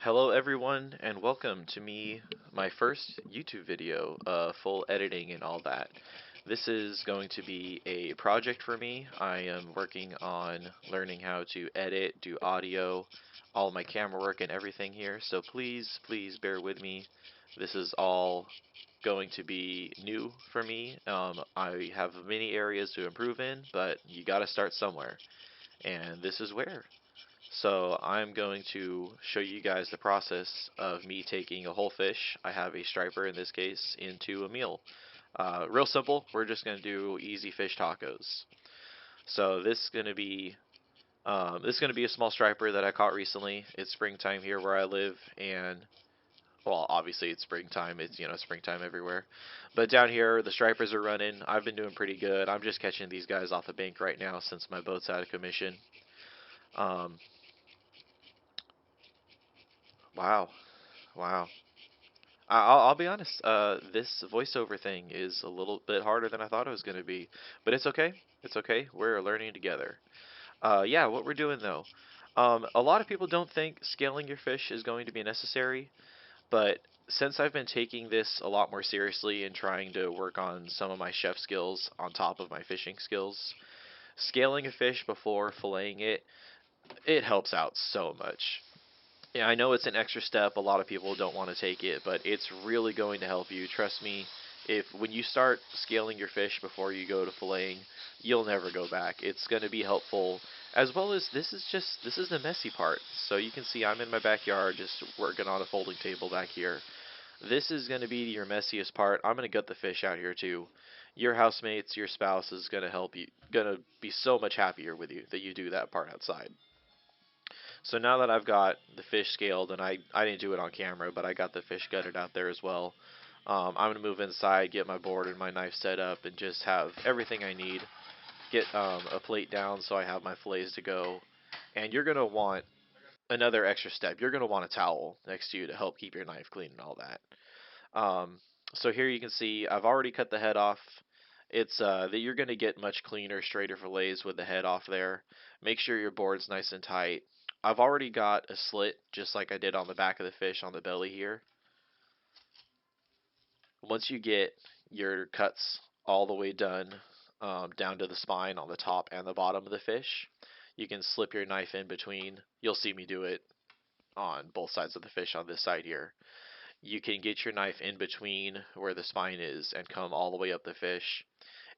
Hello everyone and welcome to my first YouTube video, full editing and all that. This is going to be a project for me. I am working on learning how to edit, do audio, all my camera work and everything here, so please bear with me. This is all going to be new for me. I have many areas to improve in, but you gotta start somewhere, and this is where. So I'm going to show you guys the process of me taking a whole fish, I have a striper in this case, into a meal. Real simple, we're just going to do easy fish tacos. So this is going to be a small striper that I caught recently. It's springtime here where I live, and well, obviously it's springtime. It's springtime everywhere. But down here the stripers are running. I've been doing pretty good. I'm just catching these guys off the bank right now since my boat's out of commission. Um, wow, wow. I'll be honest. This voiceover thing is a little bit harder than I thought it was going to be, but it's okay. It's okay. We're learning together. Yeah, what we're doing though. A lot of people don't think scaling your fish is going to be necessary, but since I've been taking this a lot more seriously and trying to work on some of my chef skills on top of my fishing skills, scaling a fish before filleting it helps out so much. Yeah, I know it's an extra step. A lot of people don't want to take it, but it's really going to help you. Trust me. If when you start scaling your fish before you go to filleting, you'll never go back. It's going to be helpful. As well as this is the messy part. So you can see I'm in my backyard just working on a folding table back here. This is going to be your messiest part. I'm going to gut the fish out here too. Your housemates, your spouse is going to help you, going to be so much happier with you that you do that part outside. So now that I've got the fish scaled, and I didn't do it on camera, but I got the fish gutted out there as well. I'm gonna move inside, get my board and my knife set up, and just have everything I need. Get a plate down so I have my fillets to go. And you're gonna want another extra step. You're gonna want a towel next to you to help keep your knife clean and all that. So here you can see I've already cut the head off. It's that you're gonna get much cleaner, straighter fillets with the head off there. Make sure your board's nice and tight. I've already got a slit just like I did on the back of the fish on the belly here. Once you get your cuts all the way done, down to the spine on the top and the bottom of the fish, you can slip your knife in between. You'll see me do it on both sides of the fish on this side here. You can get your knife in between where the spine is and come all the way up the fish.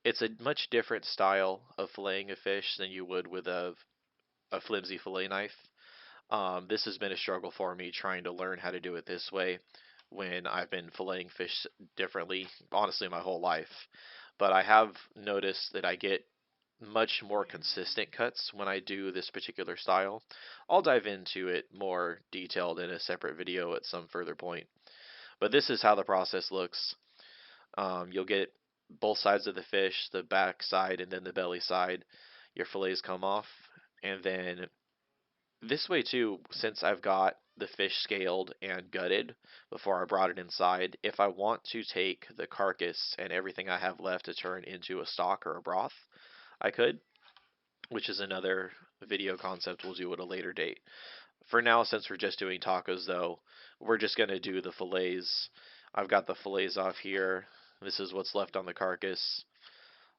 It's a much different style of filleting a fish than you would with a flimsy fillet knife. This has been a struggle for me trying to learn how to do it this way when I've been filleting fish differently, honestly, my whole life. But I have noticed that I get much more consistent cuts when I do this particular style. I'll dive into it more detailed in a separate video at some further point. But this is how the process looks. You'll get both sides of the fish, the back side and then the belly side. Your fillets come off, and then this way too, since I've got the fish scaled and gutted before I brought it inside, if I want to take the carcass and everything I have left to turn into a stock or a broth, I could, which is another video concept we'll do at a later date. For now, since we're just doing tacos though, we're just going to do the fillets. I've got the fillets off here. This is what's left on the carcass.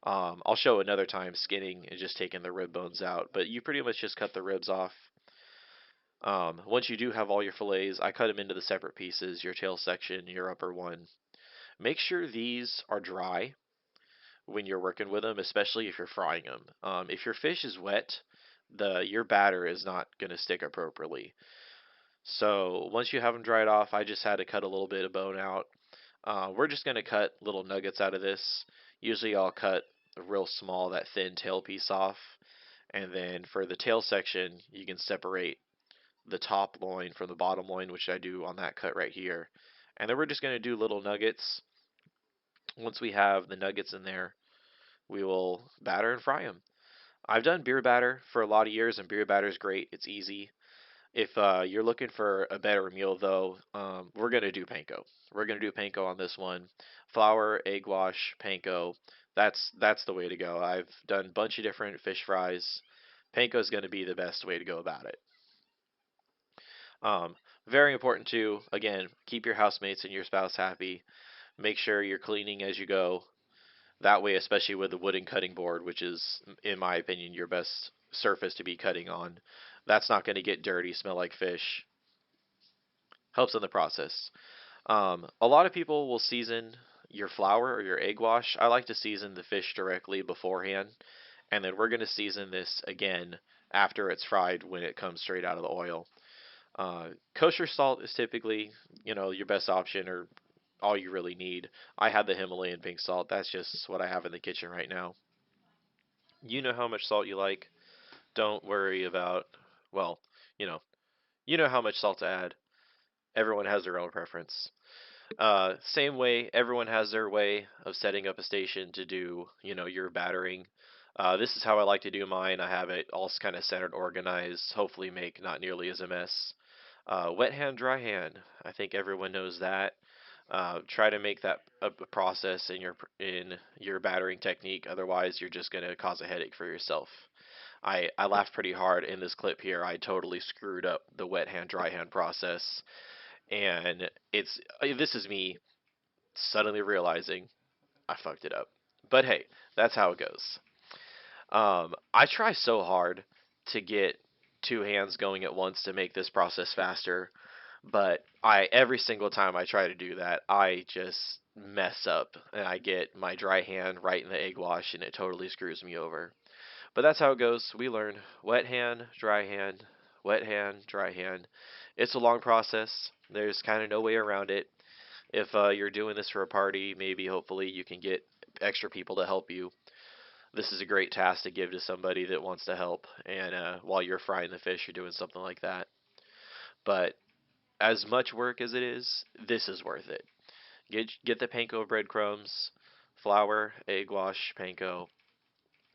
I'll show another time skinning and just taking the rib bones out, but you pretty much just cut the ribs off. Once you do have all your fillets, I cut them into the separate pieces, your tail section, your upper one. Make sure these are dry when you're working with them, especially if you're frying them. If your fish is wet, your batter is not going to stick appropriately. So once you have them dried off, I just had to cut a little bit of bone out. We're just going to cut little nuggets out of this. Usually I'll cut real small, that thin tail piece off. And then for the tail section, you can separate the top loin from the bottom loin, which I do on that cut right here. And then we're just going to do little nuggets. Once we have the nuggets in there, we will batter and fry them. I've done beer batter for a lot of years, and beer batter is great. It's easy. If you're looking for a better meal, though, we're going to do panko. We're going to do panko on this one. Flour, egg wash, panko. That's the way to go. I've done a bunch of different fish fries. Panko is going to be the best way to go about it. Um, Very important too. Again, keep your housemates and your spouse happy. Make sure you're cleaning as you go. That way, especially with the wooden cutting board, which is, in my opinion, your best surface to be cutting on, that's not going to get dirty, smell like fish. Helps in the process. A lot of people will season your flour or your egg wash. I like to season the fish directly beforehand, and then we're going to season this again after it's fried when it comes straight out of the oil. Kosher salt is typically, your best option or all you really need. I have the Himalayan pink salt. That's just what I have in the kitchen right now. You know how much salt you like. Don't worry about, well, you know, you know how much salt to add. Everyone has their own preference. Same way, everyone has their way of setting up a station to do, your battering. This is how I like to do mine. I have it all kind of centered, organized, hopefully make not nearly as a mess. Wet hand, dry hand. I think everyone knows that. Try to make that a process in your battering technique. Otherwise, you're just gonna cause a headache for yourself. I laughed pretty hard in this clip here. I totally screwed up the wet hand, dry hand process, and this is me suddenly realizing I fucked it up. But hey, that's how it goes. I try so hard to get two hands going at once to make this process faster, but I every single time I try to do that, I just mess up and I get my dry hand right in the egg wash and it totally screws me over. But that's how it goes. We learn wet hand, dry hand, wet hand, dry hand. It's a long process. There's kind of no way around it. If you're doing this for a party, maybe hopefully you can get extra people to help you. This is a great task to give to somebody that wants to help, and while you're frying the fish, you're doing something like that. But as much work as it is, this is worth it. Get the panko breadcrumbs, flour, egg wash, panko.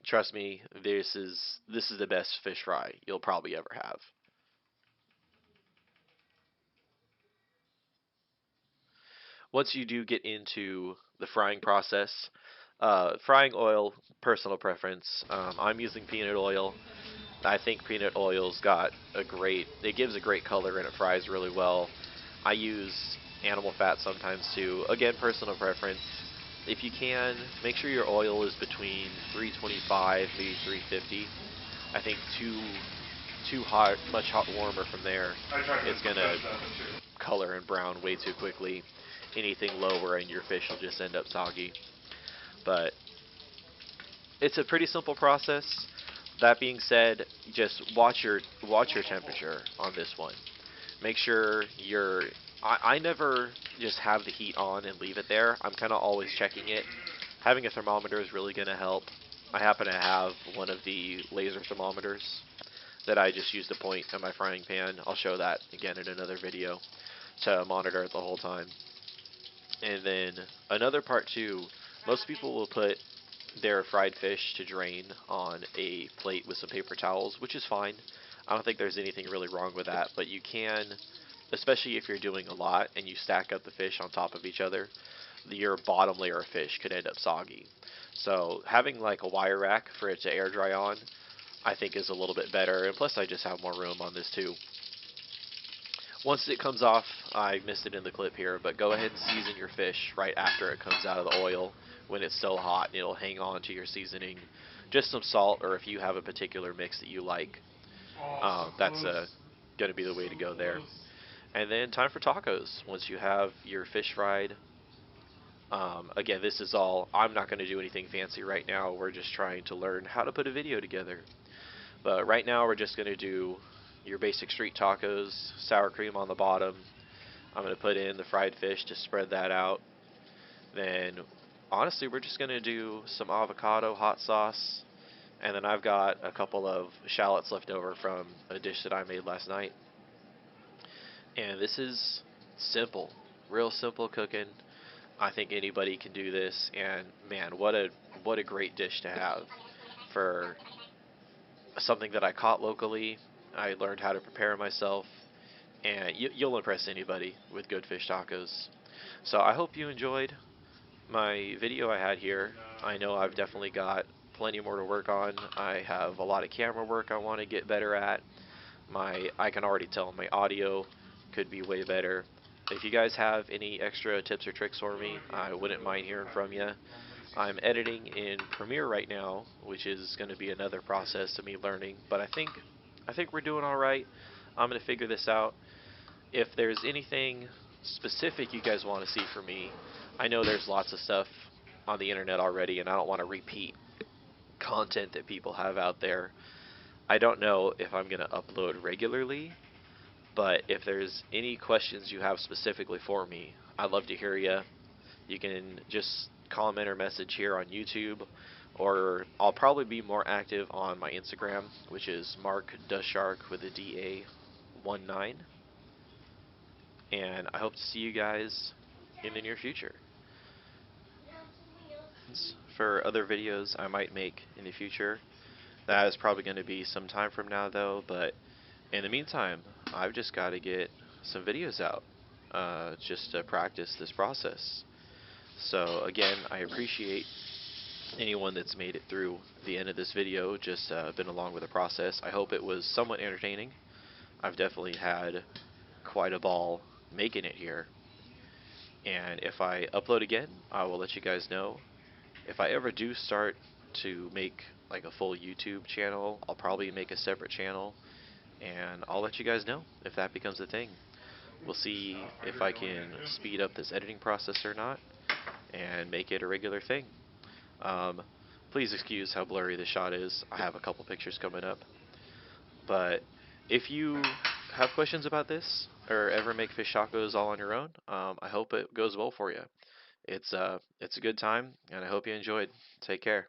Trust me, this is the best fish fry you'll probably ever have. Once you do get into the frying process, frying oil, personal preference. I'm using peanut oil. I think peanut oil's got it gives a great color and it fries really well. I use animal fat sometimes too. Again, personal preference. If you can, make sure your oil is between 325 maybe 350. I think too hot, much hot warmer from there, it's gonna color and brown way too quickly. Anything lower and your fish will just end up soggy. But it's a pretty simple process. That being said, just watch your temperature on this one. Make sure I never just have the heat on and leave it there. I'm kind of always checking it. Having a thermometer is really going to help. I happen to have one of the laser thermometers that I just use to point at my frying pan. I'll show that again in another video to monitor it the whole time. And then another part too, most people will put their fried fish to drain on a plate with some paper towels, which is fine. I don't think there's anything really wrong with that, but you can, especially if you're doing a lot and you stack up the fish on top of each other, your bottom layer of fish could end up soggy. So having like a wire rack for it to air dry on, I think is a little bit better, and plus I just have more room on this too. Once it comes off, I missed it in the clip here, but go ahead and season your fish right after it comes out of the oil when it's still hot, and it'll hang on to your seasoning. Just some salt, or if you have a particular mix that you like, that's going to be the way to go there. And then time for tacos. Once you have your fish fried, again, this is all, I'm not going to do anything fancy right now. We're just trying to learn how to put a video together. But right now we're just going to do your basic street tacos, sour cream on the bottom. I'm going to put in the fried fish to spread that out. Then, honestly, we're just going to do some avocado hot sauce. And then I've got a couple of shallots left over from a dish that I made last night. And this is simple, real simple cooking. I think anybody can do this, and man, what a great dish to have for something that I caught locally. I learned how to prepare myself, and you'll impress anybody with good fish tacos. So I hope you enjoyed my video I had here. I know I've definitely got plenty more to work on. I have a lot of camera work I want to get better at. I can already tell my audio could be way better. If you guys have any extra tips or tricks for me, I wouldn't mind hearing from you. I'm editing in Premiere right now, which is going to be another process of me learning, but I think we're doing all right. I'm going to figure this out. If there's anything specific you guys want to see from me, I know there's lots of stuff on the internet already, and I don't want to repeat content that people have out there. I don't know if I'm going to upload regularly, but if there's any questions you have specifically for me, I'd love to hear you. You can just comment or message here on YouTube, or I'll probably be more active on my Instagram, which is Mark Dushark with a DA19. And I hope to see you guys in the near future. For other videos I might make in the future, that is probably going to be some time from now though, but in the meantime, I've just got to get some videos out just to practice this process. So again, I appreciate anyone that's made it through the end of this video, just been along with the process. I hope it was somewhat entertaining. I've definitely had quite a ball making it here. And if I upload again, I will let you guys know. If I ever do start to make like a full YouTube channel, I'll probably make a separate channel, and I'll let you guys know if that becomes a thing. We'll see if I can speed up this editing process or not and make it a regular thing. Um, Please excuse how blurry the shot is. I have a couple pictures coming up. But if you have questions about this or ever make fish tacos all on your own, I hope it goes well for you. It's a good time, and I hope you enjoyed. Take care.